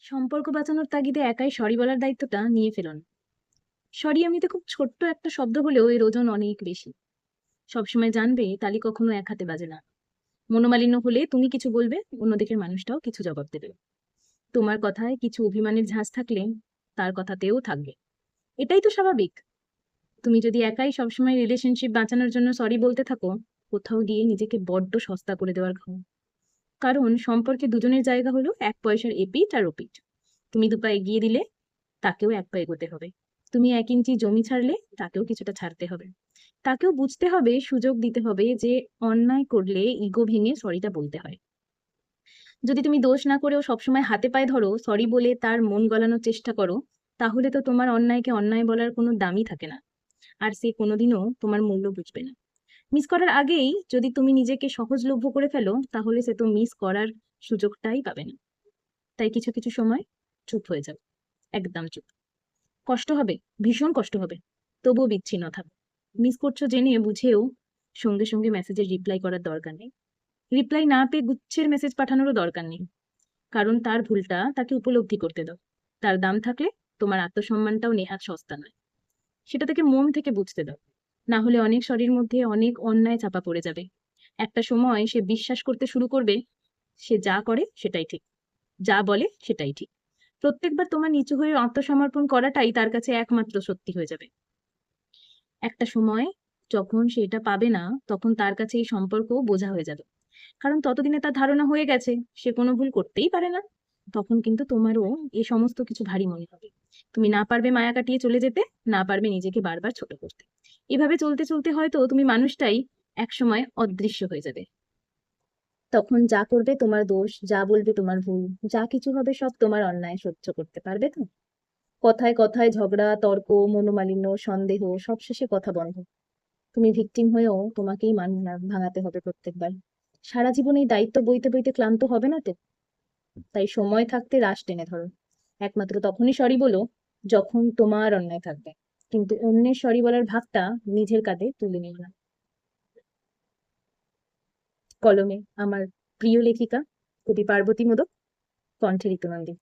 সম্পর্ক বাঁচানোর তাগিদে একাই সরি বলার দায়িত্বটা নিয়ে ফেলুন। সরি এমনিতে খুব ছোট্ট একটা শব্দ হলেও এর ওজন অনেক বেশি। সবসময় জানবে তালি কখনো এক হাতে বাজে না। মনোমালিন্য হলে তুমি কিছু বলবে, অন্য দিকের মানুষটাও কিছু জবাব দেবে। তোমার কথায় কিছু অভিমানের ঝাঁজ থাকলে তার কথাতেও থাকবে। এটাই তো স্বাভাবিক। তুমি যদি একাই সবসময় রিলেশনশিপ বাঁচানোর জন্য সরি বলতে থাকো, কোথাও গিয়ে নিজেকে বড্ড সস্তা করে দেওয়ার ঘর। কারণ সম্পর্কে দুজনের জায়গা হলো এক পয়সার এপিঠ আর ওপিঠ। তুমি দু পা এগিয়ে দিলে তাকেও এক পা এগোতে হবে। তুমি 1 ইঞ্চি জমি ছাড়লে তাকেও কিছুটা ছাড়তে হবে। তাকেও বুঝতে হবে, সুযোগ দিতে হবে যে অন্যায় করলে ইগো ভেঙে সরিটা বলতে হয়। যদি তুমি দোষ না করেও সবসময় হাতে পায়ে ধরো, সরি বলে তার মন গলানোর চেষ্টা করো, তাহলে তো তোমার অন্যায়কে অন্যায় বলার কোনো দামই থাকে না। আর সে কোনোদিনও তোমার মূল্য বুঝবে না। মিস করার আগেই যদি তুমি নিজেকে সহজলভ্য করে ফেলো, তাহলে সে তো মিস করার সুযোগটাই পাবে না। তাই কিছু কিছু সময় চুপ হয়ে যাও, একদম চুপ। কষ্ট হবে, ভীষণ কষ্ট হবে, তবুও বিচ্ছিন্ন থাকো। মিস করছো জেনে বুঝেও সঙ্গে সঙ্গে মেসেজের রিপ্লাই করার দরকার নেই। রিপ্লাই না পেয়ে গুচ্ছের মেসেজ পাঠানোরও দরকার নেই। কারণ তার ভুলটা তাকে উপলব্ধি করতে দাও। তার দাম থাকলে তোমার আত্মসম্মানটাও নেহাত সস্তা নয়। সেটা তাকে মন থেকে বুঝতে দাও। না হলে অনেক শরীর মধ্যে অনেক অন্যায় চাপা পড়ে যাবে। একটা সময় সে বিশ্বাস করতে শুরু করবে সে যা করে সেটাই ঠিক, যা বলে সেটাই ঠিক। প্রত্যেকবার তোমার নিচু হয়ে আত্মসমর্পণ করাটাই তার কাছে একমাত্র সত্যি হয়ে যাবে। একটা সময় যখন সে এটা পাবে না, তখন তার কাছে এই সম্পর্ক বোঝা হয়ে যাবে। কারণ ততদিনে তার ধারণা হয়ে গেছে সে কোনো ভুল করতেই পারে না। তখন কিন্তু তোমারও এ সমস্ত কিছু ভারী মনে হবে। তুমি না পারবে মায়া কাটিয়ে চলে যেতে, না পারবে নিজেকে বারবার ছোট করতে। এভাবে চলতে চলতে হয়তো তুমি মানুষটাই একসময় অদৃশ্য হয়ে যাবে। তখন যা করবে তোমার দোষ, যা বলবে তোমার ভুল, যা কিছু হবে সব তোমার অন্যায় সহ্য করতে পারবে তো? কথায় কথায় ঝগড়া, তর্ক, মনোমালিন্য, সন্দেহ, সবশেষে কথা বন্ধ। তুমি ভিকটিম হয়েও তোমাকেই মান ভাঙাতে হবে প্রত্যেকবার। সারা জীবন এই দায়িত্ব বইতে বইতে ক্লান্ত হবে না তো? তাই সময় থাকতে রাশ টেনে ধরো। একমাত্র তখনই সরি বলো যখন তোমার অন্যায় থাকবে, কিন্তু অন্যের সরি বলার ভাগটা নিজের কাঁধে তুলে নিও না। কলমে আমার প্রিয় লেখিকা কবি পার্বতী মোদক, কণ্ঠে ঋতুনন্দী।